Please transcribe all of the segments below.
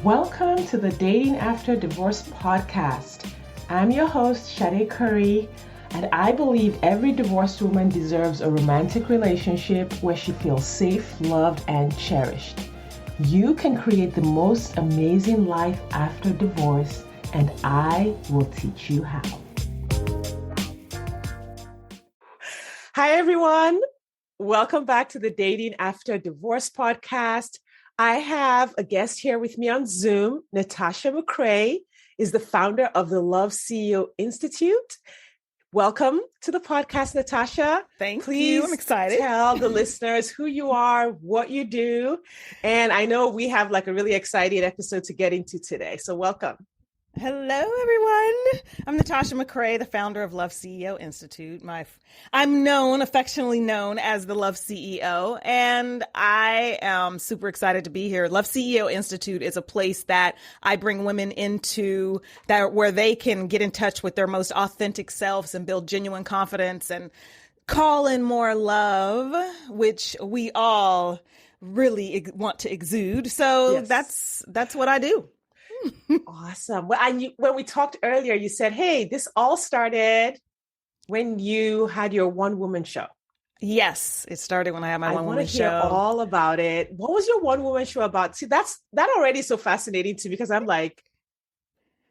Welcome to the Dating After Divorce podcast. I'm your host, Sade Curry, and I believe every divorced woman deserves a romantic relationship where she feels safe, loved, and cherished. You can create the most amazing life after divorce, and I will teach you how. Hi, everyone. Welcome back to the Dating After Divorce podcast. I have a guest here with me on Zoom. Natasha McCrea is the founder of the Love CEO Institute. Welcome to the podcast, Natasha. Thank you. I'm excited. Please tell the listeners who you are, what you do. And I know we have like a really exciting episode to get into today. So welcome. Hello, everyone. I'm Natasha McCrea, the founder of Love CEO Institute. I'm affectionately known as the Love CEO, and I am super excited to be here. Love CEO Institute is a place that I bring women into where they can get in touch with their most authentic selves and build genuine confidence and call in more love, which we all really want to exude. So yes. That's what I do. Awesome. Well, when we talked earlier, you said, hey, this all started when you had your one-woman show. Yes, it started when I had my one-woman show. I want to hear all about it. What was your one-woman show about? See, that already is so fascinating to me because I'm like,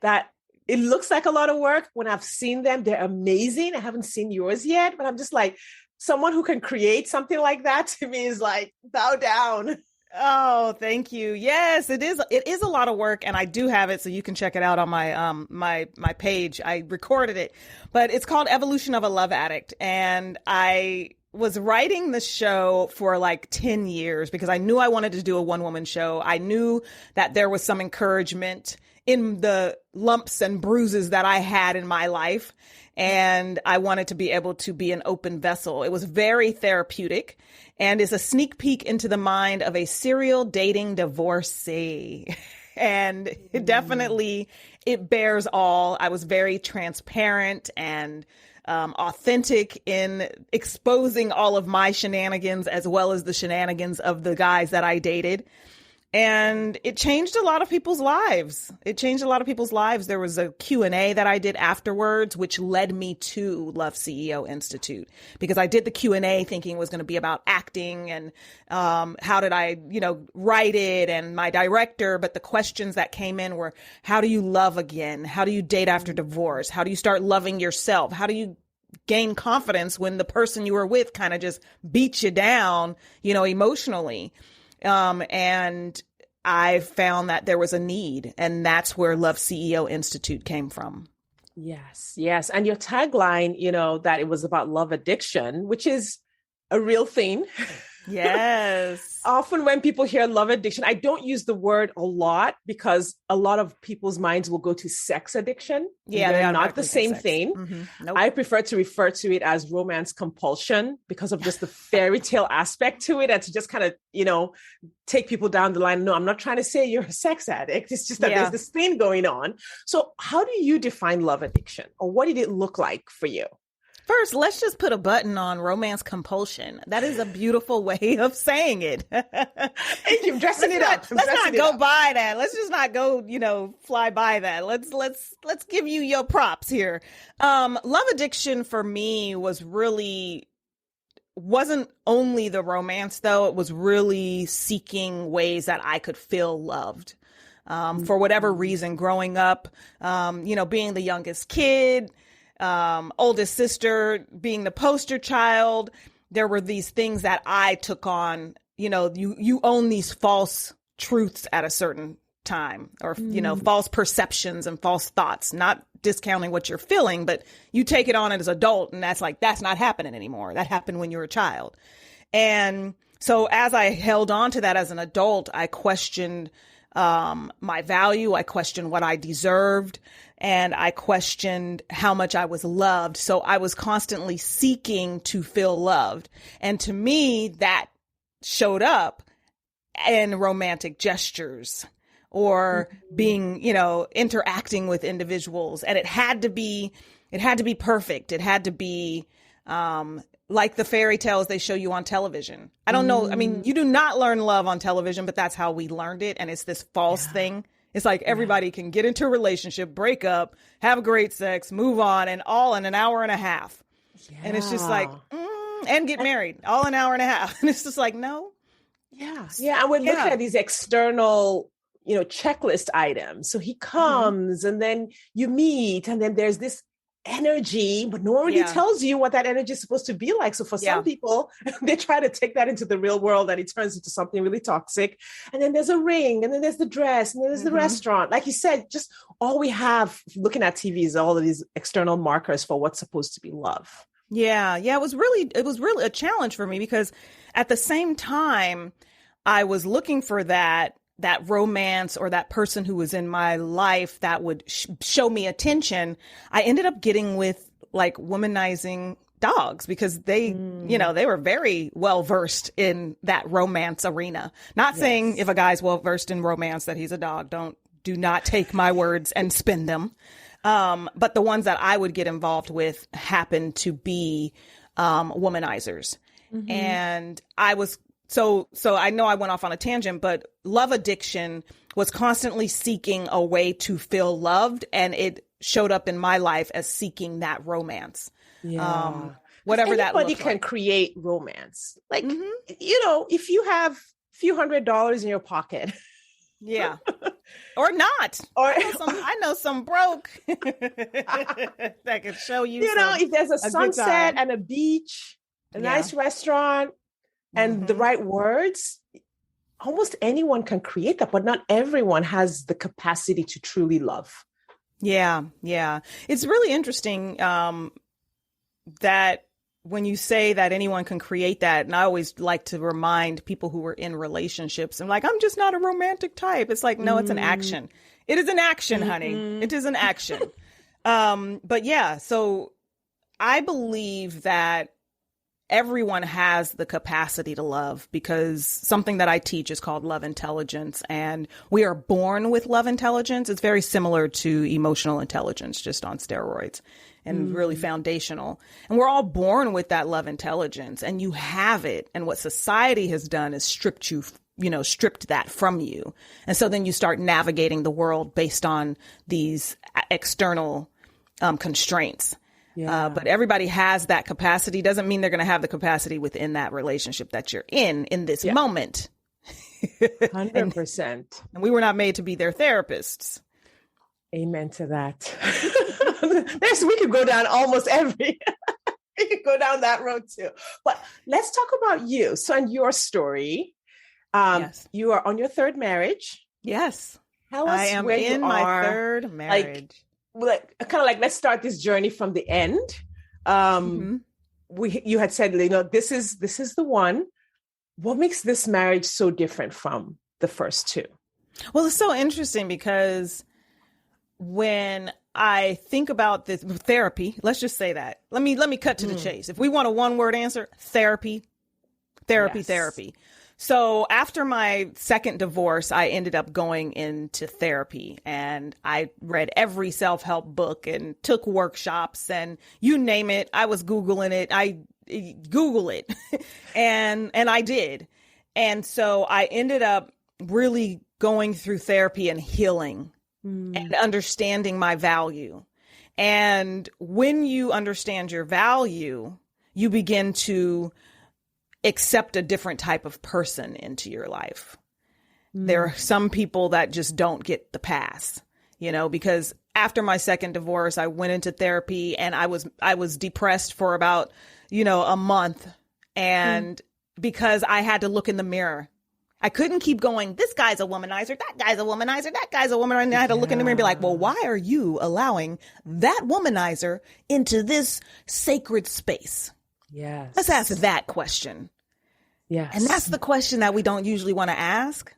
that it looks like a lot of work. When I've seen them, they're amazing. I haven't seen yours yet, but I'm just like, someone who can create something like that to me is like, bow down. Oh, thank you. Yes, it is. It is a lot of work, and I do have it, so you can check it out on my my page. I recorded it, but it's called Evolution of a Love Addict, and I was writing the show for like 10 years because I knew I wanted to do a one-woman show. I knew that there was some encouragement in the lumps and bruises that I had in my life, and I wanted to be able to be an open vessel. It was very therapeutic and is a sneak peek into the mind of a serial dating divorcee. And it definitely, it bears all. I was very transparent and authentic in exposing all of my shenanigans as well as the shenanigans of the guys that I dated. And it changed a lot of people's lives. There was a Q&A that I did afterwards, which led me to Love CEO Institute, because I did the Q&A thinking it was going to be about acting and how did I, write it and my director. But the questions that came in were, how do you love again? How do you date after divorce? How do you start loving yourself? How do you gain confidence when the person you were with kind of just beats you down, emotionally? And I found that there was a need, and that's where Love CEO Institute came from. Yes. And your tagline, that it was about love addiction, which is a real thing. Yes. Often when people hear love addiction, I don't use the word a lot because a lot of people's minds will go to sex addiction. Yeah, they're not the same thing. Mm-hmm. Nope. I prefer to refer to it as romance compulsion because of just the fairy tale aspect to it, and to just kind of, take people down the line. No, I'm not trying to say you're a sex addict. It's just that there's this thing going on. So how do you define love addiction, or what did it look like for you? First, let's just put a button on romance compulsion. That is a beautiful way of saying it. Thank you. Dressing it up. Let's not go by that. Let's just not go, fly by that. Let's give you your props here. Love addiction for me wasn't only the romance though. It was really seeking ways that I could feel loved. For whatever reason, growing up, being the youngest kid, oldest sister, being the poster child, there were these things that I took on. You own these false truths at a certain time, or false perceptions and false thoughts, not discounting what you're feeling, but you take it on as an adult, and that's not happening anymore. That happened when you were a child. And so as I held on to that as an adult, I questioned my value. I questioned what I deserved, and I questioned how much I was loved. So I was constantly seeking to feel loved. And to me, that showed up in romantic gestures or being, interacting with individuals. And it had to be perfect. It had to be, like the fairy tales they show you on television. I don't know. I mean, you do not learn love on television, but that's how we learned it. And it's this false thing. It's like everybody can get into a relationship, break up, have great sex, move on, and all in an hour and a half. Yeah. And it's just like, and get married all in an hour and a half. And it's just like, no. Yeah. Yeah. And we're looking at these external, checklist items. So he comes and then you meet and then there's this energy, but no one really tells you what that energy is supposed to be like. So for some people, they try to take that into the real world and it turns into something really toxic. And then there's a ring and then there's the dress and then there's the restaurant. Like you said, just all we have looking at TV is all of these external markers for what's supposed to be love. Yeah. It was really a challenge for me because at the same time, I was looking for that romance or that person who was in my life that would show me attention. I ended up getting with like womanizing dogs because they were very well versed in that romance arena. Not saying if a guy's well versed in romance that he's a dog. Do not take my words and spin them. But the ones that I would get involved with happened to be womanizers. And I was so I know I went off on a tangent, but love addiction was constantly seeking a way to feel loved. And it showed up in my life as seeking that romance. Yeah. Whatever that looks like. Anybody can create romance. Like, if you have a few $100s in your pocket. Yeah. Or not. Or I know some broke that can show you. If there's a sunset and a beach, a nice restaurant, and the right words, almost anyone can create that, but not everyone has the capacity to truly love. Yeah. It's really interesting that when you say that anyone can create that, and I always like to remind people who are in relationships, I'm like, I'm just not a romantic type. It's like, no, it's an action. It is an action, honey. It is an action. But yeah, so I believe that everyone has the capacity to love because something that I teach is called love intelligence, and we are born with love intelligence. It's very similar to emotional intelligence, just on steroids and really foundational. And we're all born with that love intelligence and you have it. And what society has done is stripped that from you. And so then you start navigating the world based on these external constraints. Yeah. But everybody has that capacity. Doesn't mean they're going to have the capacity within that relationship that you're in this moment. 100%. And we were not made to be their therapists. Amen to that. We could go down almost every, we could go down that road too. But let's talk about you. So in your story, you are on your third marriage. Yes. Tell us I am where in you my are. third marriage. Let's start this journey from the end. You had said, this is the one. What makes this marriage so different from the first two? Well, it's so interesting because when I think about this therapy, let's just say that. Let me cut to the chase. If we want a one-word answer, therapy. So after my second divorce, I ended up going into therapy and I read every self-help book and took workshops and you name it. I was Googling it. I Google it and I did. And so I ended up really going through therapy and healing and understanding my value. And when you understand your value, you begin to accept a different type of person into your life. There are some people that just don't get the pass, because after my second divorce, I went into therapy and I was depressed for about, a month. And because I had to look in the mirror, I couldn't keep going, this guy's a womanizer, that guy's a womanizer, that guy's a womanizer. And I had to look in the mirror and be like, well, why are you allowing that womanizer into this sacred space? Yes. Let's ask that question. Yes. And that's the question that we don't usually want to ask.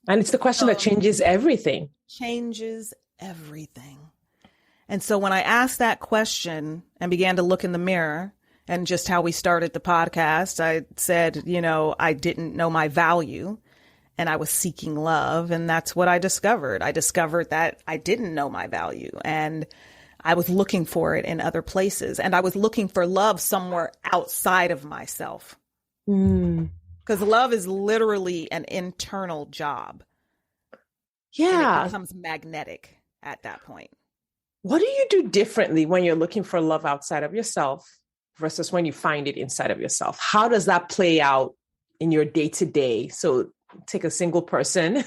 And it's the question that changes everything. Changes everything. And so when I asked that question and began to look in the mirror, and just how we started the podcast, I said, I didn't know my value and I was seeking love. And that's what I discovered. I discovered that I didn't know my value and I was looking for it in other places. And I was looking for love somewhere outside of myself. Because love is literally an internal job. and it Yeah. becomes magnetic at that point. What do you do differently when you're looking for love outside of yourself versus when you find it inside of yourself? How does that play out in your day to day? So take a single person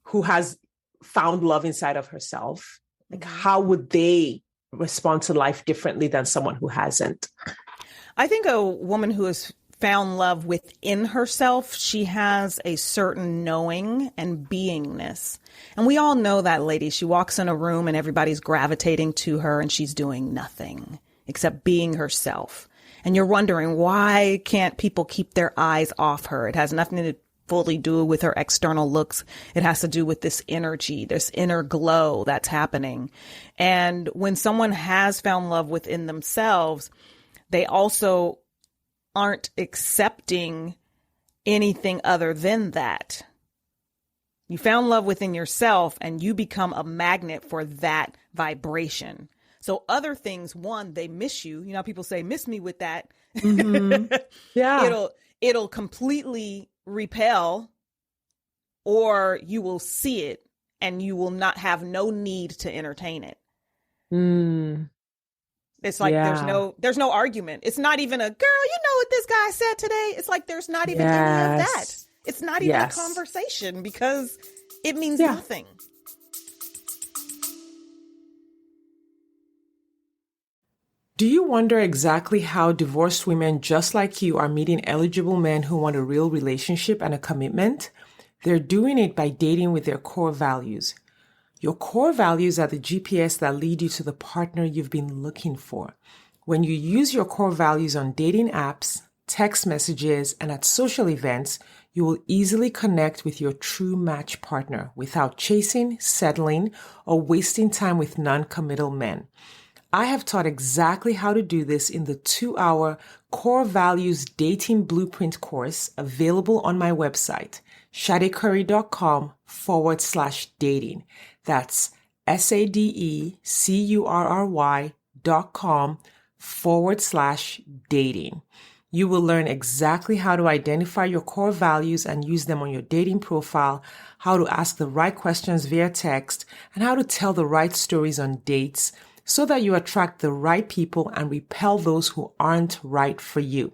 who has found love inside of herself. Like, how would they respond to life differently than someone who hasn't? I think a woman who has found love within herself, she has a certain knowing and beingness. And we all know that lady. She walks in a room and everybody's gravitating to her and she's doing nothing except being herself. And you're wondering, why can't people keep their eyes off her? It has nothing to fully do with her external looks. It has to do with this energy, this inner glow that's happening. And when someone has found love within themselves, they also aren't accepting anything other than that. You found love within yourself and you become a magnet for that vibration. So other things, one, they miss you. You know, people say, miss me with that. Mm-hmm. Yeah. It'll completely repel, or you will see it and you will not have no need to entertain it. Mm. It's like there's no argument. It's not even a girl, you know what this guy said today? It's like there's not even any of that. It's not even a conversation because it means nothing. Do you wonder exactly how divorced women just like you are meeting eligible men who want a real relationship and a commitment? They're doing it by dating with their core values. Your core values are the GPS that lead you to the partner you've been looking for. When you use your core values on dating apps, text messages, and at social events, you will easily connect with your true match partner without chasing, settling, or wasting time with non-committal men. I have taught exactly how to do this in the 2-hour Core Values Dating Blueprint course available on my website, shadecurry.com/dating. That's SADECURRY.com/dating. You will learn exactly how to identify your core values and use them on your dating profile, how to ask the right questions via text, and how to tell the right stories on dates so that you attract the right people and repel those who aren't right for you.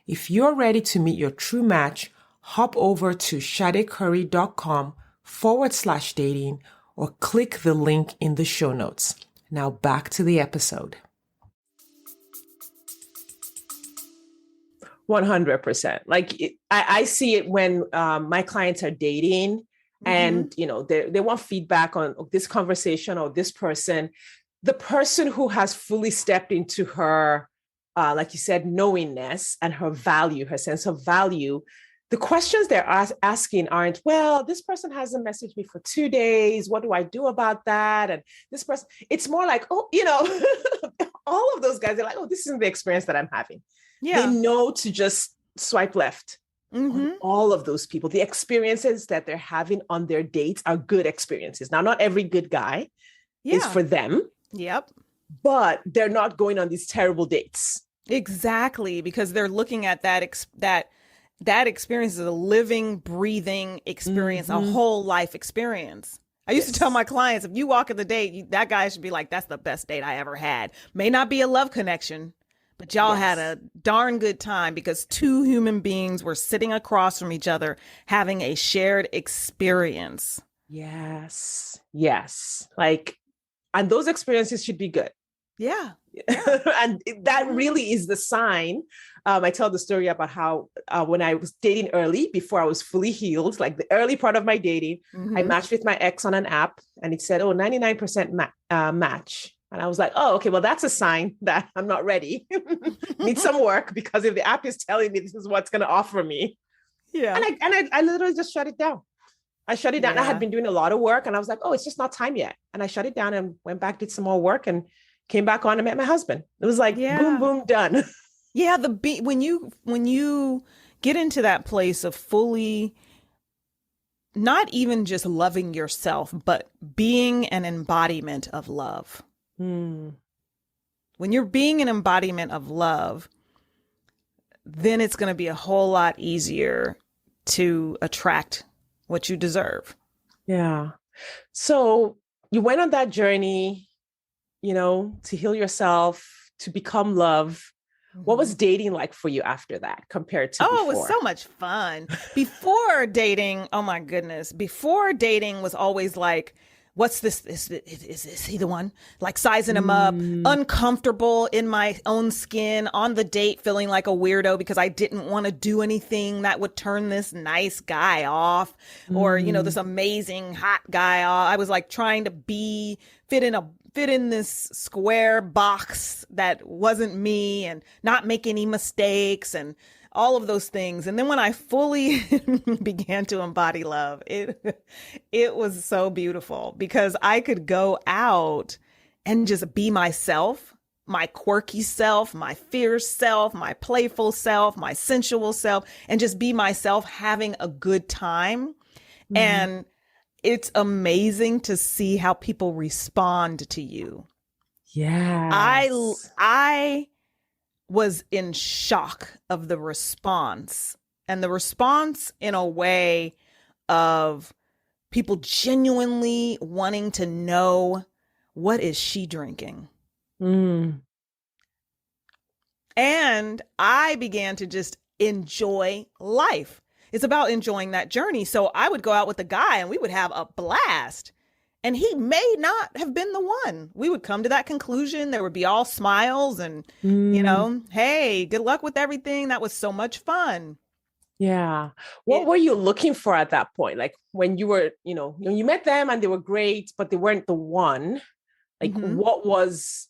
If you're ready to meet your true match, hop over to shadecurry.com/dating or click the link in the show notes. Now back to the episode. 100%. Like I see it when my clients are dating and, you know, they want feedback on this conversation or this person. The person who has fully stepped into her, like you said, knowingness and her value, her sense of value, the questions they're asking aren't, well, this person hasn't messaged me for 2 days. What do I do about that? And this person, it's more like, oh, you know, all of those guys are like, oh, this isn't the experience that I'm having. Yeah. They know to just swipe left. On all of those people. The experiences that they're having on their dates are good experiences. Now, not every good guy is for them. Yep. But they're not going on these terrible dates. Exactly, because they're looking at that experience as a living, breathing experience, a whole life experience. I used to tell my clients, if you walk in the date, that guy should be like, that's the best date I ever had. May not be a love connection, but y'all had a darn good time because two human beings were sitting across from each other having a shared experience. Yes. Like, and those experiences should be good. Yeah. And that really is the sign. I tell the story about how when I was dating early, before I was fully healed, like the early part of my dating, I matched with my ex on an app and it said, 99% match. And I was like, oh, okay, well, that's a sign that I'm not ready. Need some work, because if the app is telling me this is what's going to offer me. Yeah. And I literally just shut it down. I shut it down. Yeah. I had been doing a lot of work and I was like, oh, it's just not time yet. And I shut it down and went back, did some more work and came back on and met my husband. It was like, boom, boom, done. Yeah. When you get into that place of fully, not even just loving yourself, but being an embodiment of love. When you're being an embodiment of love, then it's going to be a whole lot easier to attract what you deserve. Yeah. So you went on that journey, to heal yourself, to become love. What was Mhm. dating like for you after that compared to Oh, it was before? so much fun. Before dating, oh my goodness. Before dating was always like, what's this? Is he the one? Like sizing him up, Mm, uncomfortable in my own skin on the date, feeling like a weirdo because I didn't want to do anything that would turn this nice guy off or, this mm, amazing hot guy off. I was like trying to fit in a fit in this square box that wasn't me and not make any mistakes and all of those things. And then when I fully began to embody love, it was so beautiful because I could go out and just be myself, my quirky self, my fierce self, my playful self, my sensual self, and just be myself having a good time. mm. And it's amazing to see how people respond to you. I Yes. I was in shock of the response, and the response in a way of people genuinely wanting to know, what is she drinking? Mm, And I began to just enjoy life. It's about enjoying that journey. So I would go out with the guy and we would have a blast. And he may not have been the one. We would come to that conclusion. There would be all smiles and, mm. hey, good luck with everything. That was so much fun. Yeah. What It, were you looking for at that point? Like when you were, when you met them and they were great, but they weren't the one, like mhm. what was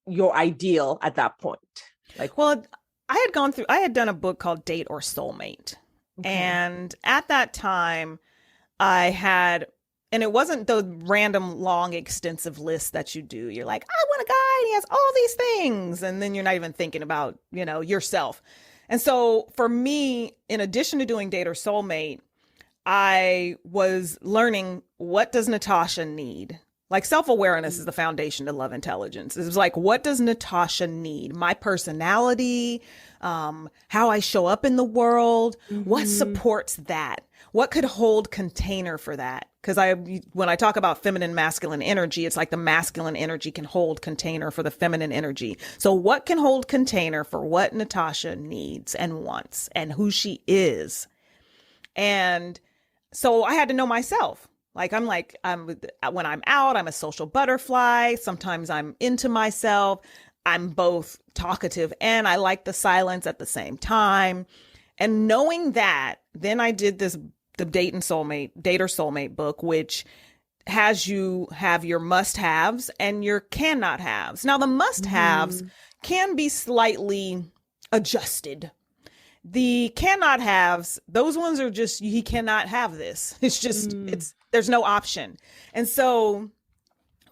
your ideal at that point? Like, Well, I had done a book called Date or Soulmate. okay. And at that time, I had, and it wasn't the random long extensive list that you do. You're like, I want a guy and he has all these things. And then you're not even thinking about, yourself. And so for me, in addition to doing Date or Soulmate, I was learning, what does Natasha need? Like self-awareness is the foundation to love intelligence. It was like, what does Natasha need? My personality, how I show up in the world, what Mm-hmm. supports that? What could hold container for that? Because when I talk about feminine, masculine energy, it's like the masculine energy can hold container for the feminine energy. So what can hold container for what Natasha needs and wants and who she is? And so I had to know myself. When I'm out, I'm a social butterfly. Sometimes I'm into myself. I'm both talkative and I like the silence at the same time. And knowing that, then I did the Date or Soulmate book, which has you have your must haves and your cannot haves. Now, the must haves Mm-hmm. can be slightly adjusted. The cannot haves, those ones are just, he cannot have this. There's no option. And so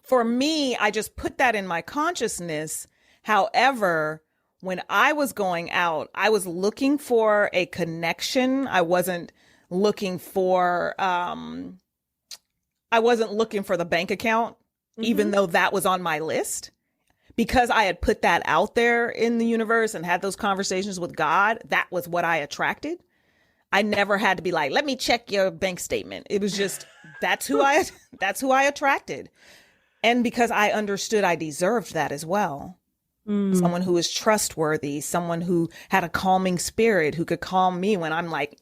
for me, I just put that in my consciousness. However, when I was going out, I was looking for a connection. Looking for, I wasn't looking for the bank account, even Mm-hmm. though that was on my list because I had put that out there in the universe and had those conversations with God. That was what I attracted. I never had to be like, let me check your bank statement. It was just, that's who I attracted. And because I understood I deserved that as well. Mm. Someone who is trustworthy, someone who had a calming spirit, who could calm me when I'm like,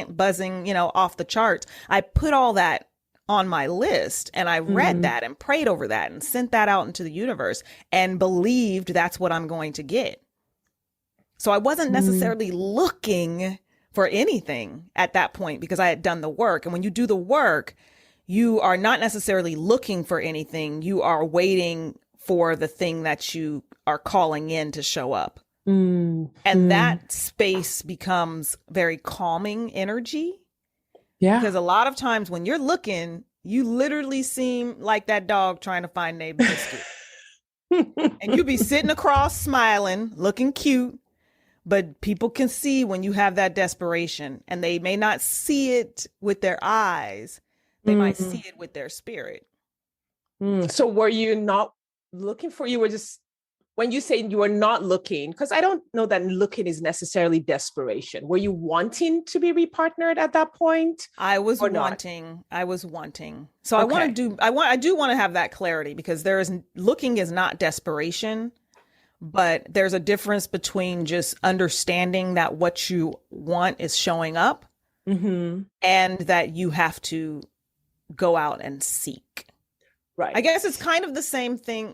buzzing, off the charts. I put all that on my list and I read Mm. that and prayed over that and sent that out into the universe and believed that's what I'm going to get. So I wasn't Mm. necessarily looking for anything at that point because I had done the work. And when you do the work, you are not necessarily looking for anything. You are waiting for the thing that you are calling in to show up. Mm. And Mm. that space becomes very calming energy Yeah. because a lot of times when you're looking, you literally seem like that dog trying to find neighbor biscuit. And you be sitting across smiling, looking cute, but people can see when you have that desperation and they may not see it with their eyes. They might Mm. see it with their spirit. Mm. So were you not looking for, you were just when you say you were not looking, because I don't know that looking is necessarily desperation. Were you wanting to be repartnered at that point? I was or not? wanting. I was wanting. So Okay. I do want to have that clarity, because looking is not desperation, but there's a difference between just understanding that what you want is showing up Mm-hmm. and that you have to go out and seek. Right. I guess it's kind of the same thing.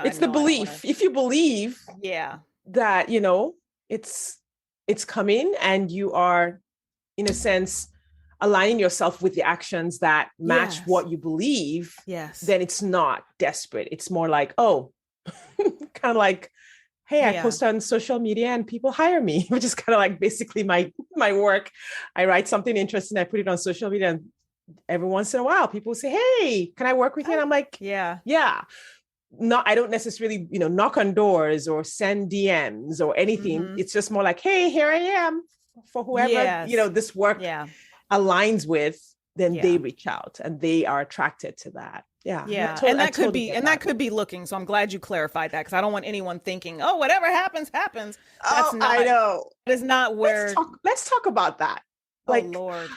It's the belief. If you believe Yeah. that, it's coming, and you are, in a sense, aligning yourself with the actions that match Yes. what you believe, Yes. then it's not desperate. It's more like, oh, kind of like, hey, I Yeah. post on social media and people hire me, which is kind of like basically my work. I write something interesting, I put it on social media, and every once in a while people say, hey, can I work with you? And I'm like, Yeah. No, I don't necessarily, knock on doors or send DMs or anything. Mhm. It's just more like, hey, here I am for whoever, Yes. this work Yeah. aligns with, then Yeah. they reach out and they are attracted to that. Yeah. Yeah. I And that could totally be, get and that could be looking. So I'm glad you clarified that, because I don't want anyone thinking, oh, whatever happens, happens. That's Oh, not, I know. that is not where, Let's talk about that. oh Like, Lord.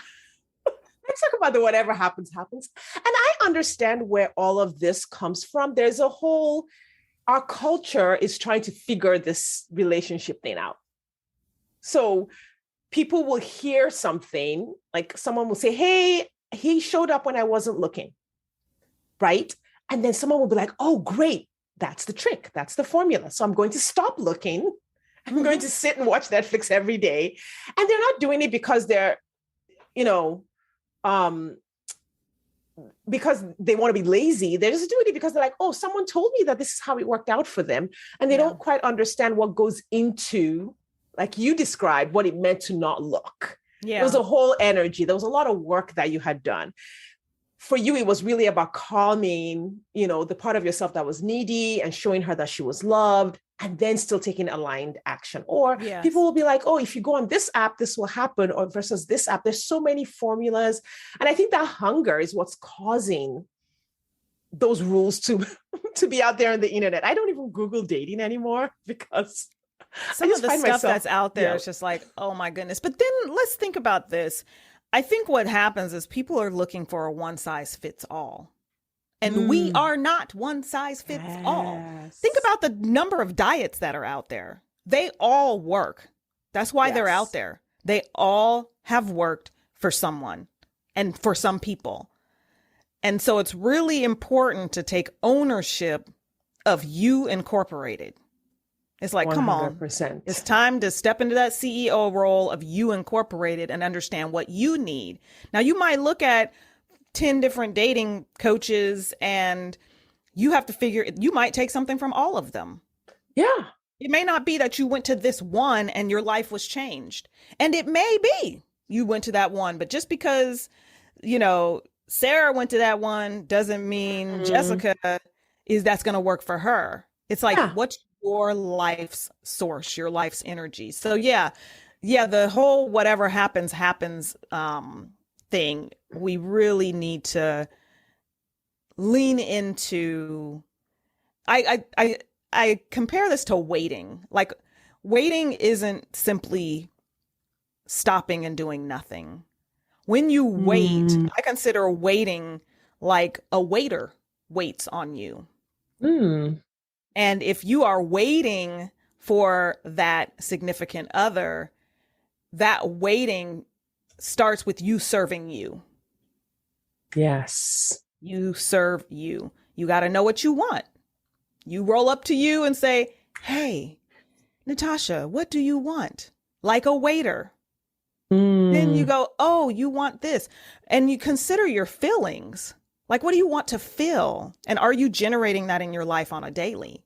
let's talk about the whatever happens, happens. And I understand where all of this comes from. There's a whole, our culture is trying to figure this relationship thing out. So people will hear something, like someone will say, hey, he showed up when I wasn't looking, right? And then someone will be like, oh, great. That's the trick. That's the formula. So I'm going to stop looking. I'm going to sit and watch Netflix every day. And they're not doing it because they're, because they want to be lazy. They're just doing it because they're like, oh, someone told me that this is how it worked out for them. And they don't quite understand what goes into, like you described, what it meant to not look. Yeah. There was a whole energy. There was a lot of work that you had done. For you, it was really about calming, the part of yourself that was needy and showing her that she was loved, and then still taking aligned action. Or people will be like, oh, if you go on this app, this will happen, or versus this app. There's so many formulas. And I think that hunger is what's causing those rules to be out there on the internet. I don't even Google dating anymore, because some of the stuff that's out there is just like, oh my goodness. But then let's think about this. I think what happens is people are looking for a one size fits all. And we are not one size fits all. Think about the number of diets that are out there. They all work. That's why they're out there. They all have worked for someone and for some people. And so it's really important to take ownership of You Incorporated. It's like, 100%. Come on, it's time to step into that CEO role of You Incorporated and understand what you need. Now, you might look at 10 different dating coaches and you have to figure, you might take something from all of them. Yeah. It may not be that you went to this one and your life was changed. And it may be you went to that one, but just because, Sarah went to that one doesn't mean Jessica that's going to work for her. It's like, what's your life's source, your life's energy? So the whole whatever happens thing, we really need to lean into. I compare this to waiting. Like, waiting isn't simply stopping and doing nothing. When you wait, I consider waiting like a waiter waits on you. And if you are waiting for that significant other, that waiting starts with you serving you. Yes. You serve you. You got to know what you want. You roll up to you and say, hey, Natasha, what do you want? Like a waiter. Then you go, oh, you want this. And you consider your feelings. Like, what do you want to feel? And are you generating that in your life on a daily?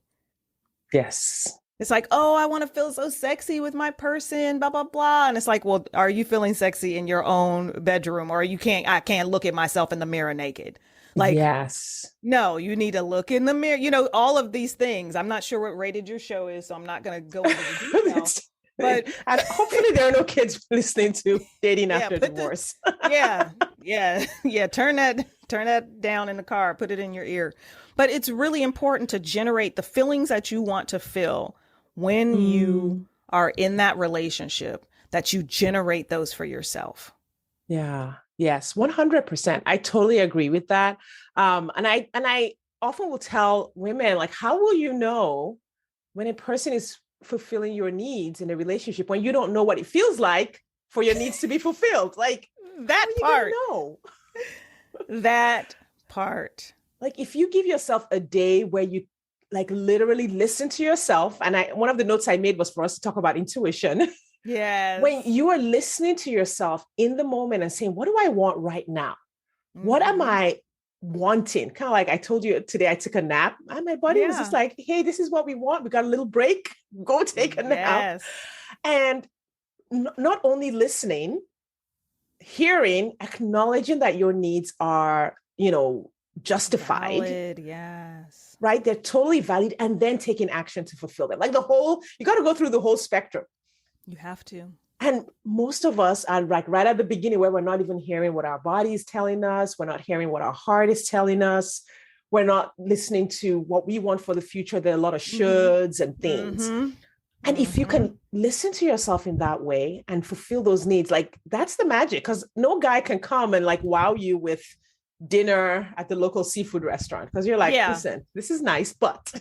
Yes. It's like, oh, I want to feel so sexy with my person, blah, blah, blah. And it's like, well, are you feeling sexy in your own bedroom? Or I can't look at myself in the mirror naked. Like, yes. No, you need to look in the mirror. All of these things. I'm not sure what rated your show is, so I'm not going to go into the details. But hopefully there are no kids listening to Dating After Divorce. Turn turn that down in the car, put it in your ear. But it's really important to generate the feelings that you want to feel when you are in that relationship, that you generate those for yourself. Yeah. Yes. 100%. I totally agree with that. And I often will tell women, like, how will you know when a person is fulfilling your needs in a relationship when you don't know what it feels like for your needs to be fulfilled? Like, that how are you gonna know? That part. Like, if you give yourself a day where you like literally listen to yourself, and one of the notes I made was for us to talk about intuition. Yes. When you are listening to yourself in the moment and saying, what do I want right now? What am I wanting? Kind of like I told you today, I took a nap and my body was just like, hey, this is what we want. We got a little break. Go take a nap. And not only listening, hearing, acknowledging that your needs are, justified. Valid, yes. Right? They're totally valid. And then taking action to fulfill them. Like you got to go through the whole spectrum. You have to. And most of us are like right at the beginning where we're not even hearing what our body is telling us. We're not hearing what our heart is telling us. We're not listening to what we want for the future. There are a lot of shoulds and things. And if you can listen to yourself in that way and fulfill those needs, like that's the magic, because no guy can come and like wow you with dinner at the local seafood restaurant. Because you're like, listen, this is nice, but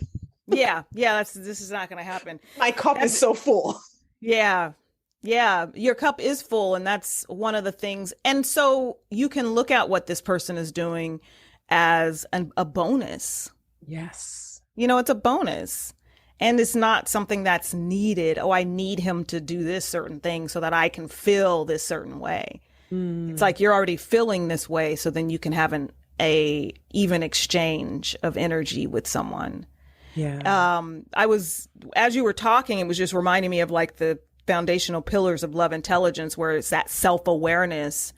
this is not going to happen. My cup is so full. Yeah. Your cup is full. And that's one of the things. And so you can look at what this person is doing as a bonus. Yes. It's a bonus. And it's not something that's needed. Oh, I need him to do this certain thing so that I can feel this certain way. It's like you're already feeling this way. So then you can have a even exchange of energy with someone. Yeah. As you were talking, it was just reminding me of like the foundational pillars of love intelligence, where it's that self-awareness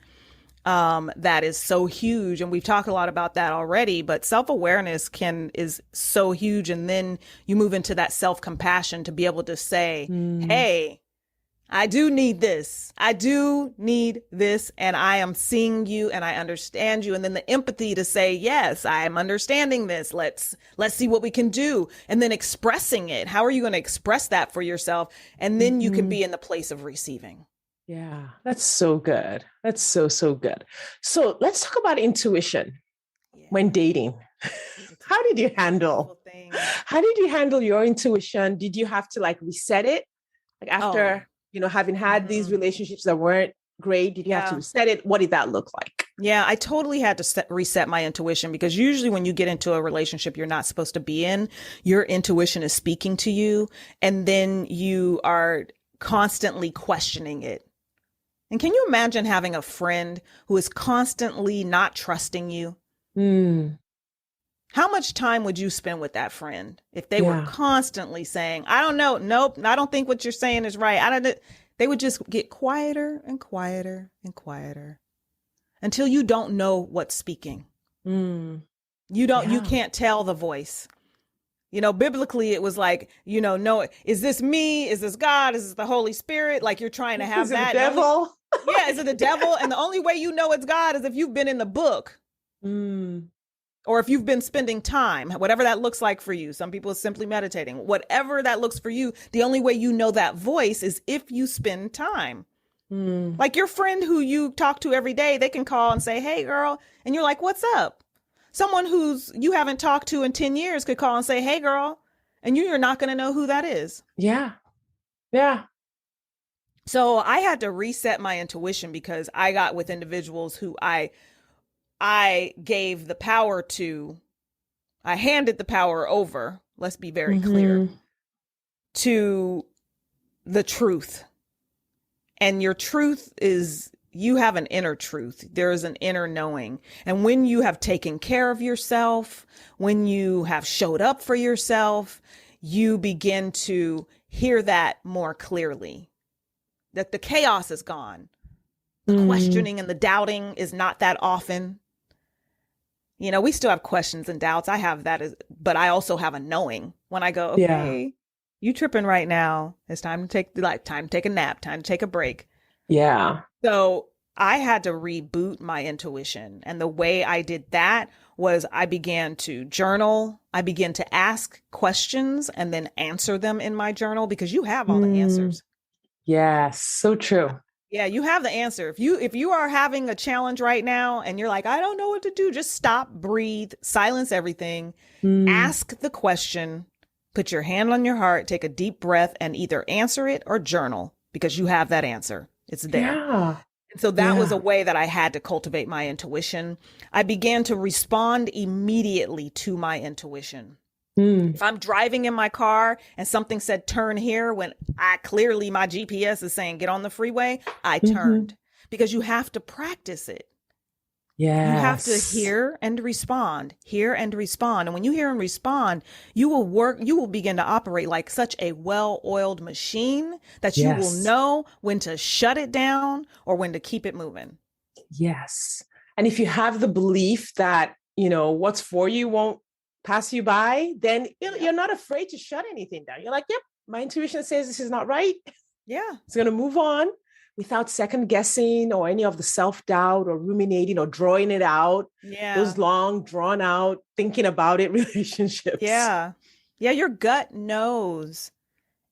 that is so huge. And we've talked a lot about that already, but self-awareness is so huge. And then you move into that self-compassion to be able to say, hey, I do need this. I do need this. And I am seeing you and I understand you. And then the empathy to say, yes, I am understanding this. Let's see what we can do. And then expressing it. How are you going to express that for yourself? And then you can be in the place of receiving. Yeah, that's so good. That's so, so good. So let's talk about intuition when dating. How did you handle your intuition? Did you have to like reset it? Like after, having had these relationships that weren't great, did you have to reset it? What did that look like? Yeah, I totally had to reset my intuition, because usually when you get into a relationship you're not supposed to be in, your intuition is speaking to you, and then you are constantly questioning it. And can you imagine having a friend who is constantly not trusting you? How much time would you spend with that friend if they were constantly saying, I don't know, nope, I don't think what you're saying is right. They would just get quieter and quieter and quieter until you don't know what's speaking. You can't tell the voice. Biblically, it was like, no, is this me? Is this God? Is this the Holy Spirit? Like you're trying to have that. Is it the devil? Is it the devil? And the only way you know it's God is if you've been in the book. Or if you've been spending time, whatever that looks like for you. Some people are simply meditating. Whatever that looks for you, the only way you know that voice is if you spend time. Like your friend who you talk to every day, they can call and say, hey, girl. And you're like, what's up? Someone you haven't talked to in 10 years could call and say, hey, girl. And you're not going to know who that is. Yeah. So I had to reset my intuition, because I got with individuals who I gave the power to. I handed the power over. Let's be very clear, to the truth. And your truth is, you have an inner truth. There is an inner knowing. And when you have taken care of yourself, when you have showed up for yourself, you begin to hear that more clearly. That the chaos is gone. The questioning and the doubting is not that often. We still have questions and doubts. I have that, but I also have a knowing when I go, okay, you tripping right now. It's time to take a nap, time to take a break. Yeah. So I had to reboot my intuition. And the way I did that was I began to journal. I began to ask questions and then answer them in my journal because you have all the answers. Yes, so true. Yeah, you have the answer. If you are having a challenge right now and you're like, I don't know what to do, just stop, breathe, silence everything, ask the question, put your hand on your heart, take a deep breath, and either answer it or journal because you have that answer. It's there. Yeah. So that was a way that I had to cultivate my intuition. I began to respond immediately to my intuition. If I'm driving in my car and something said turn here when clearly my GPS is saying get on the freeway, I turned because you have to practice it. Yes. You have to hear and respond, hear and respond. And when you hear and respond, you will begin to operate like such a well-oiled machine that you will know when to shut it down or when to keep it moving. Yes. And if you have the belief that, what's for you won't pass you by, then you're not afraid to shut anything down. You're like, yep, my intuition says this is not right. Yeah. It's going to move on without second guessing or any of the self-doubt or ruminating or drawing it out. Yeah. Those long, drawn out, thinking about it relationships. Yeah. Yeah. Your gut knows.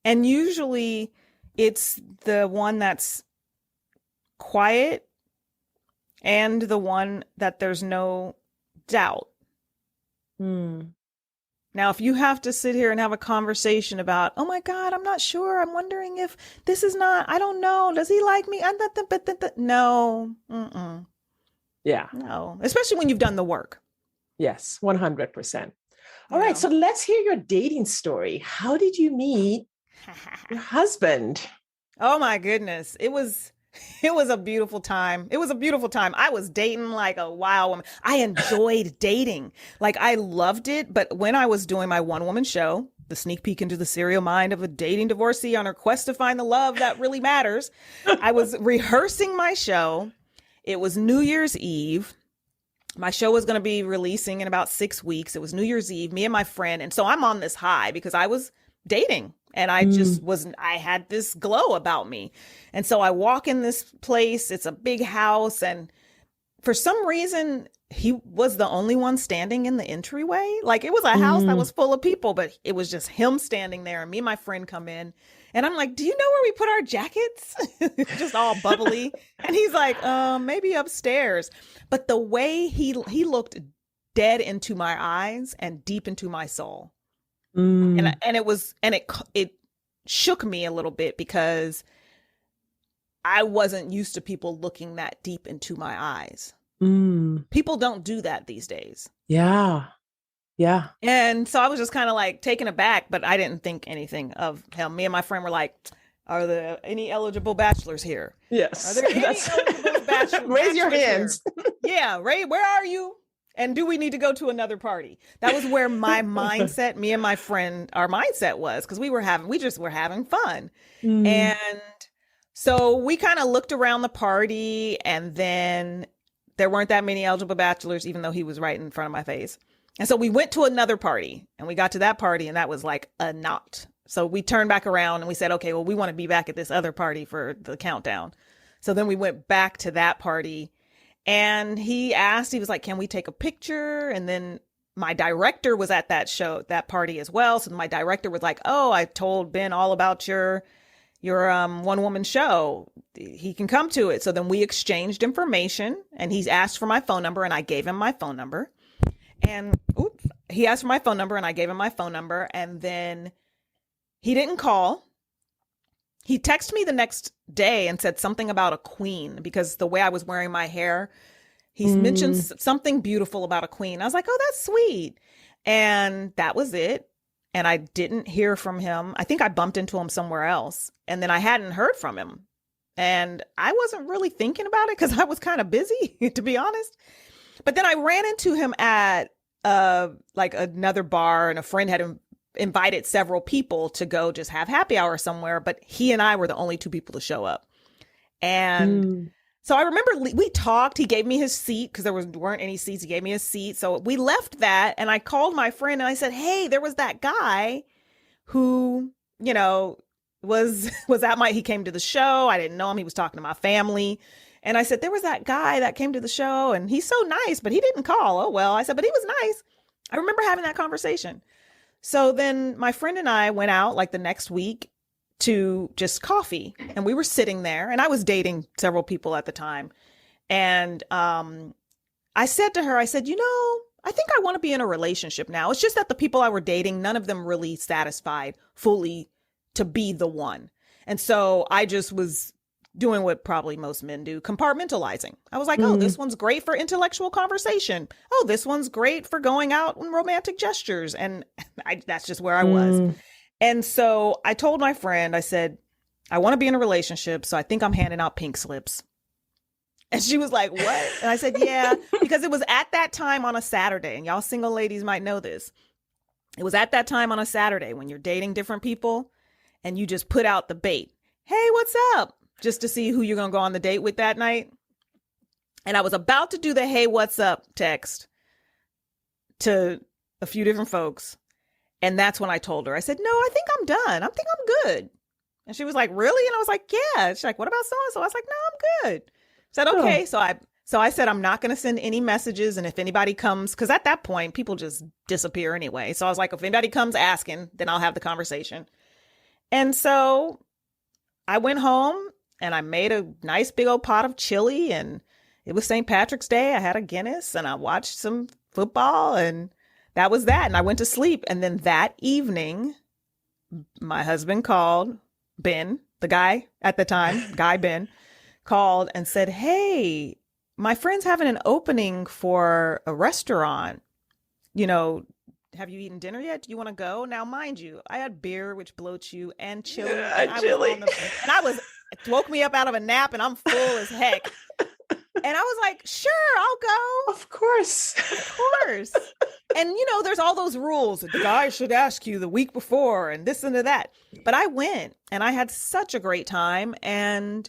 And usually it's the one that's quiet and the one that there's no doubt. Now, if you have to sit here and have a conversation about, oh my God, I'm not sure. I'm wondering if this is not, I don't know. Does he like me? No. Yeah. No. Especially when you've done the work. Yes, 100%. All right. So let's hear your dating story. How did you meet your husband? Oh my goodness. It was a beautiful time. It was a beautiful time. I was dating like a wild woman. I enjoyed dating. Like I loved it. But when I was doing my one-woman show, the sneak peek into the serial mind of a dating divorcee on her quest to find the love that really matters, I was rehearsing my show. It was New Year's Eve. My show was going to be releasing in about 6 weeks. It was New Year's Eve, me and my friend. And so I'm on this high because I was dating. And I just I had this glow about me. And so I walk in this place, it's a big house. And for some reason, he was the only one standing in the entryway. Like it was a house that was full of people, but it was just him standing there. And me and my friend come in and I'm like, do you know where we put our jackets? Just all bubbly. And he's like, maybe upstairs. But the way he looked dead into my eyes and deep into my soul. And it shook me a little bit because I wasn't used to people looking that deep into my eyes. People don't do that these days. Yeah. Yeah. And so I was just kind of like taken aback, but I didn't think anything of him. Me and my friend were like, are there any eligible bachelors here? Yes. Are there any eligible bachelors? Raise your hands. Yeah. Ray, where are you? And do we need to go to another party? That was where my mindset, me and my friend, our mindset was, because we just were having fun. And so we kind of looked around the party and then there weren't that many eligible bachelors, even though he was right in front of my face. And so we went to another party and we got to that party and that was like a not. So we turned back around and we said, okay, well, we want to be back at this other party for the countdown. So then we went back to that party. And he was like, can we take a picture? And then my director was at that party as well. So my director was like, oh, I told Ben all about your one-woman show. He can come to it. So then we exchanged information and he's asked for my phone number and I gave him my phone number. And he asked for my phone number and I gave him my phone number. And then he didn't call. He texted me the next day and said something about a queen because the way I was wearing my hair, he's mentioned something beautiful about a queen. I was like, oh, that's sweet. And that was it. And I didn't hear from him. I think I bumped into him somewhere else. And then I hadn't heard from him. And I wasn't really thinking about it because I was kind of busy, to be honest. But then I ran into him at like another bar and a friend had invited several people to go just have happy hour somewhere, but he and I were the only two people to show up. And so I remember we talked, he gave me his seat because there weren't any seats. He gave me his seat. So we left that and I called my friend and I said, hey, there was that guy who, was he came to the show. I didn't know him. He was talking to my family. And I said, there was that guy that came to the show and he's so nice, but he didn't call. Oh, well, I said, but he was nice. I remember having that conversation. So then my friend and I went out like the next week to just coffee, and we were sitting there, and I was dating several people at the time. And I said to her, I said, I think I want to be in a relationship now. It's just that the people I were dating, none of them really satisfied fully to be the one. And so I just was doing what probably most men do, compartmentalizing. I was like, oh, this one's great for intellectual conversation. Oh, this one's great for going out and romantic gestures. And that's just where I was. And so I told my friend, I said, I want to be in a relationship, so I think I'm handing out pink slips. And she was like, what? And I said, yeah, because it was at that time on a Saturday, and y'all single ladies might know this. It was at that time on a Saturday when you're dating different people and you just put out the bait. Hey, what's up? Just to see who you're going to go on the date with that night. And I was about to do the, hey, what's up text to a few different folks. And that's when I told her, I said, no, I think I'm done. I think I'm good. And she was like, really? And I was like, yeah. She's like, what about so-and-so? I was like, no, I'm good. I said, okay. So I said, I'm not going to send any messages. And if anybody comes, because at that point, people just disappear anyway. So I was like, if anybody comes asking, then I'll have the conversation. And so I went home and I made a nice big old pot of chili, and it was St. Patrick's Day. I had a Guinness and I watched some football, and that was that. And I went to sleep. And then that evening, my husband called, Ben, the guy at the time, guy Ben, called and said, hey, my friend's having an opening for a restaurant. Have you eaten dinner yet? Do you want to go? Now, mind you, I had beer, which bloats you, and chili. It woke me up out of a nap, and I'm full as heck. And I was like, sure, I'll go. Of course. Of course. And, there's all those rules that the guy should ask you the week before and this and that. But I went, and I had such a great time. And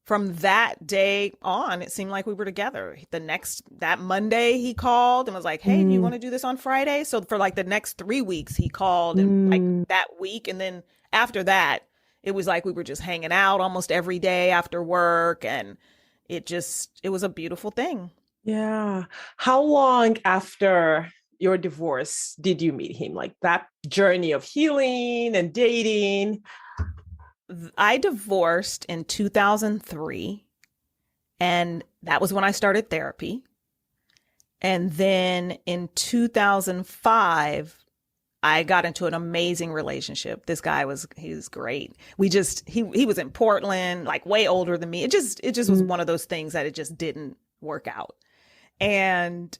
from that day on, it seemed like we were together. That Monday, he called and was like, hey, do you want to do this on Friday? So for like the next 3 weeks, he called and like that week. And then after that, it was like we were just hanging out almost every day after work. And it was a beautiful thing. Yeah. How long after your divorce did you meet him? Like that journey of healing and dating? I divorced in 2003, and that was when I started therapy. And then in 2005, I got into an amazing relationship. This guy he was great. He was in Portland, like way older than me. It just was one of those things that it just didn't work out. And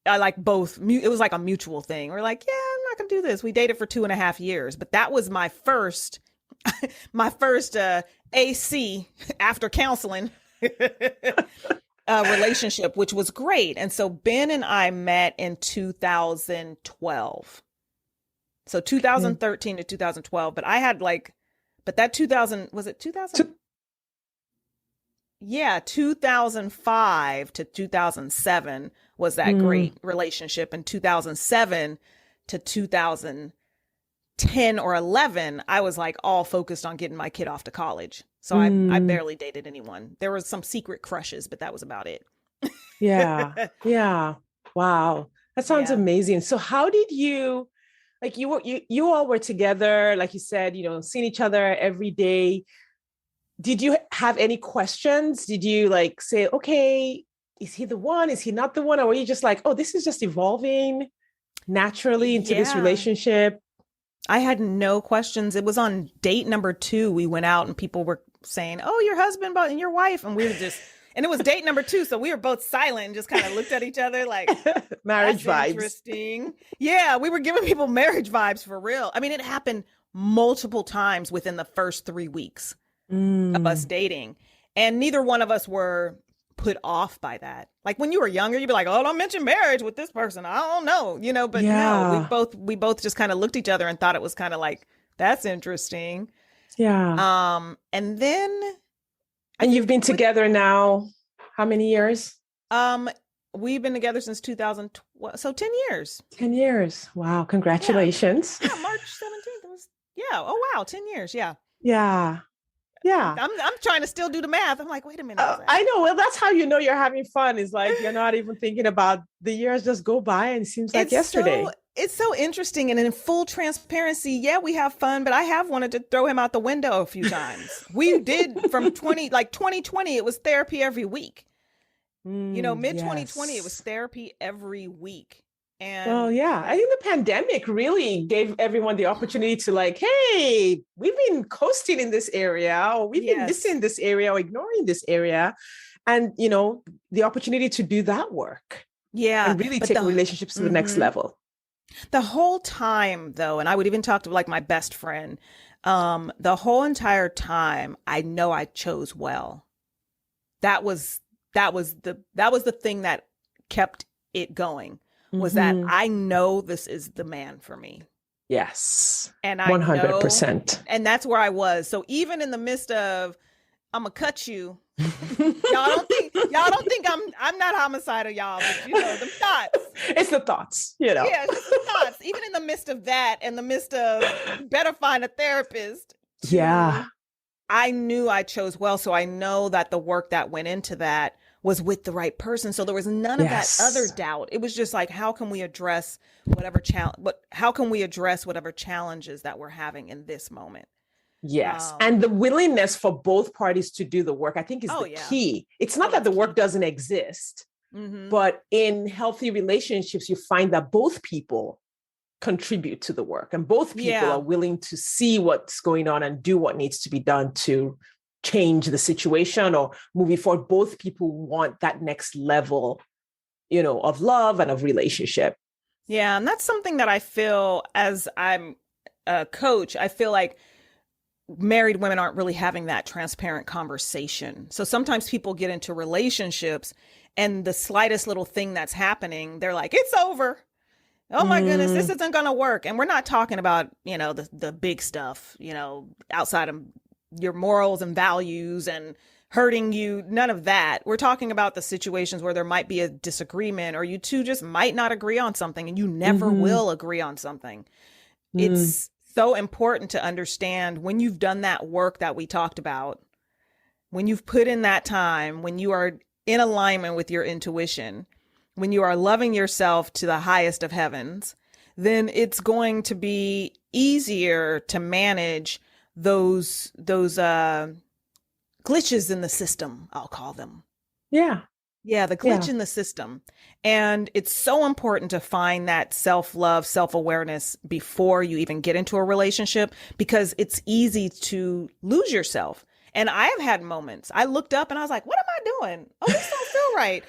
I like both. It was like a mutual thing. We're like, yeah, I'm not going to do this. We dated for 2.5 years, but that was my first AC after counseling relationship, which was great. And so Ben and I met in 2012. So 2013 to 2012, but I had that 2000, was it 2000? Yeah, 2005 to 2007 was that great relationship. And 2007 to 2010 or 11, I was like all focused on getting my kid off to college. So I barely dated anyone. There was some secret crushes, but that was about it. Yeah. Yeah. Wow. That sounds amazing. So how did you, like you all were together, like you said, seeing each other every day. Did you have any questions? Did you like say, okay, is he the one? Is he not the one? Or were you just like, oh, this is just evolving naturally into this relationship? I had no questions. It was on date number 2. We went out and people were saying, oh, your husband and your wife. And we were just, and it was date number 2. So we were both silent and just kind of looked at each other like marriage vibes. Interesting. Yeah. We were giving people marriage vibes for real. I mean, it happened multiple times within the first 3 weeks of us dating. And neither one of us were put off by that. Like when you were younger, you'd be like, oh, don't mention marriage with this person. I don't know, but no, we both just kind of looked at each other and thought it was kind of like, that's interesting. Yeah. And then. And you've been together now, how many years? We've been together since 2012. So 10 years. 10 years. Wow. Congratulations. Yeah, March 17th. Oh, wow. 10 years. Yeah. Yeah. Yeah. I'm trying to still do the math. I'm like, wait a minute. I know. Well, that's how you know you're having fun. Is like you're not even thinking about the years just go by and it seems like yesterday. It's so interesting. And in full transparency, yeah, we have fun, but I have wanted to throw him out the window a few times. We did from 2020, it was therapy every week. Mid 2020, it was therapy every week. And well, yeah, I think the pandemic really gave everyone the opportunity to like, hey, we've been coasting in this area, or we've been missing this area, or ignoring this area. And, the opportunity to do that work. Yeah. And really take relationships to the next level. The whole time, though, and I would even talk to like my best friend, the whole entire time, I know I chose well. That was the thing that kept it going, was that I know this is the man for me. Yes. And I 100%. And that's where I was. So even in the midst of, I'm gonna cut you. y'all don't think I'm not homicidal, y'all, but the thoughts. It's the thoughts, Yeah, it's just the thoughts. Even in the midst of that, in the midst of better find a therapist. Yeah. I knew I chose well. So I know that the work that went into that was with the right person. So there was none of that other doubt. It was just like, how can we address whatever challenges that we're having in this moment? Yes. And the willingness for both parties to do the work, I think, is the key. It's not that the work doesn't exist, but in healthy relationships, you find that both people contribute to the work and both people are willing to see what's going on and do what needs to be done to change the situation or moving forward. Both people want that next level, of love and of relationship. Yeah. And that's something that I feel, as I'm a coach, I feel like married women aren't really having that transparent conversation. So sometimes people get into relationships and the slightest little thing that's happening, they're like, it's over. Oh my goodness, this isn't going to work. And we're not talking about, the big stuff, outside of your morals and values and hurting you. None of that. We're talking about the situations where there might be a disagreement, or you two just might not agree on something, and you never will agree on something. It's so important to understand, when you've done that work that we talked about, when you've put in that time, when you are in alignment with your intuition, when you are loving yourself to the highest of heavens, then it's going to be easier to manage those glitches in the system, I'll call them. Yeah. Yeah, the glitch in the system. And it's so important to find that self-love, self-awareness before you even get into a relationship, because it's easy to lose yourself. And I have had moments, I looked up and I was like, what am I doing? Oh, this don't feel right.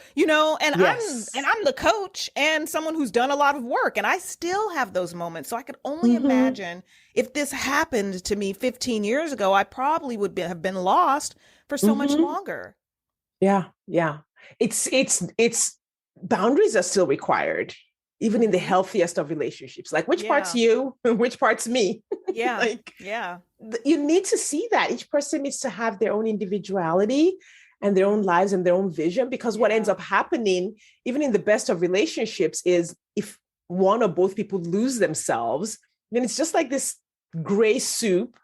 And I'm the coach and someone who's done a lot of work, and I still have those moments. So I could only imagine, if this happened to me 15 years ago, I probably would have been lost for so much longer. Yeah. Yeah. It's boundaries are still required, even in the healthiest of relationships. Like, which part's you and which part's me? Yeah. You need to see that each person needs to have their own individuality and their own lives and their own vision, because what ends up happening, even in the best of relationships, is if one or both people lose themselves, then it's just like this gray soup.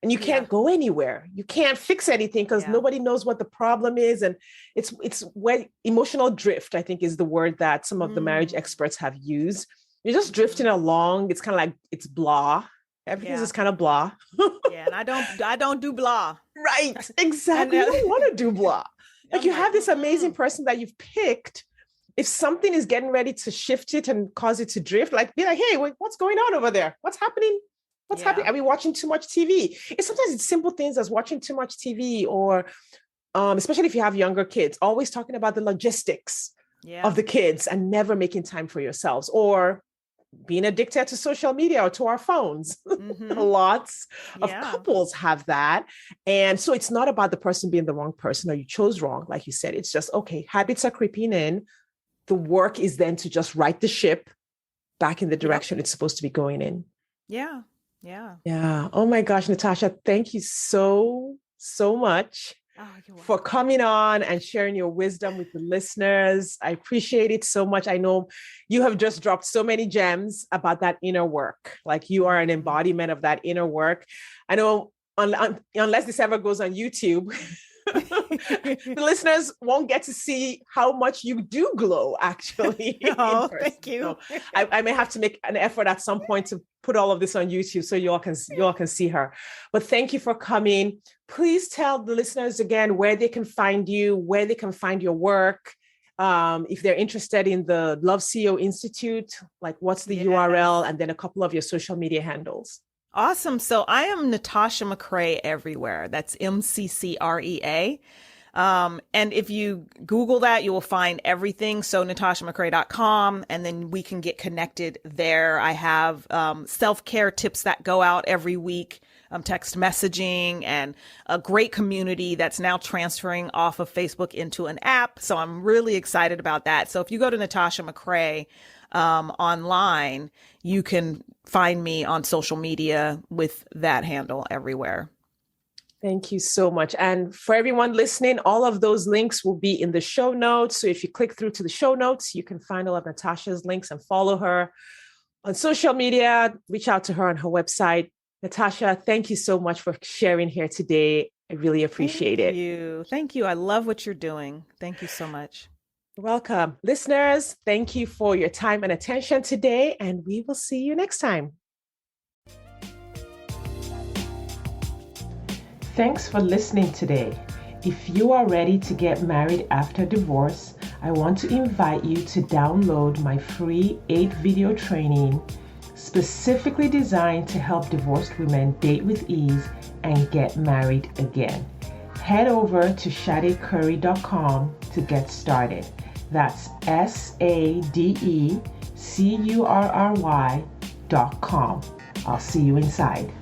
And you can't go anywhere. You can't fix anything because nobody knows what the problem is. And it's where emotional drift, I think, is the word that some of the marriage experts have used. You're just drifting along. It's kind of like, it's blah. Everything's just kind of blah. And I don't do blah. Right. Exactly. You don't want to do blah. Like, you have this amazing person that you've picked. If something is getting ready to shift it and cause it to drift, like, be like, hey, what's going on over there? What's happening? What's happening? Are we watching too much TV? Sometimes it's simple things as watching too much TV, or especially if you have younger kids, always talking about the logistics of the kids and never making time for yourselves, or being addicted to social media or to our phones. Lots of couples have that. And so it's not about the person being the wrong person or you chose wrong. Like you said, it's just, okay, habits are creeping in. The work is then to just right the ship back in the direction it's supposed to be going in. Yeah. Oh my gosh, Natasha, thank you so much for coming on and sharing your wisdom with the listeners. I appreciate it so much. I know you have just dropped so many gems about that inner work. Like, you are an embodiment of that inner work. I know unless this ever goes on YouTube, the listeners won't get to see how much you do glow, actually. Oh, thank you. So I may have to make an effort at some point to put all of this on YouTube so you all can see her. But thank you for coming. Please tell the listeners again where they can find you, where they can find your work. If they're interested in the Love CEO Institute, like what's the URL, and then a couple of your social media handles. Awesome. So I am Natasha McCrea everywhere. That's MCCREA. And if you Google that, you will find everything. So natashamccrea.com, and then we can get connected there. I have self-care tips that go out every week, text messaging, and a great community that's now transferring off of Facebook into an app. So I'm really excited about that. So if you go to Natasha McCrea online, you can find me on social media with that handle everywhere. Thank you so much. And for everyone listening, all of those links will be in the show notes. So if you click through to the show notes, you can find all of Natasha's links and follow her on social media, reach out to her on her website. Natasha, thank you so much for sharing here today. I really appreciate it. Thank you. Thank you. I love what you're doing. Thank you so much. Welcome. Listeners, thank you for your time and attention today, and we will see you next time. Thanks for listening today. If you are ready to get married after divorce, I want to invite you to download my free 8-video training specifically designed to help divorced women date with ease and get married again. Head over to shadecurry.com to get started. That's SADECURRY.com. I'll see you inside.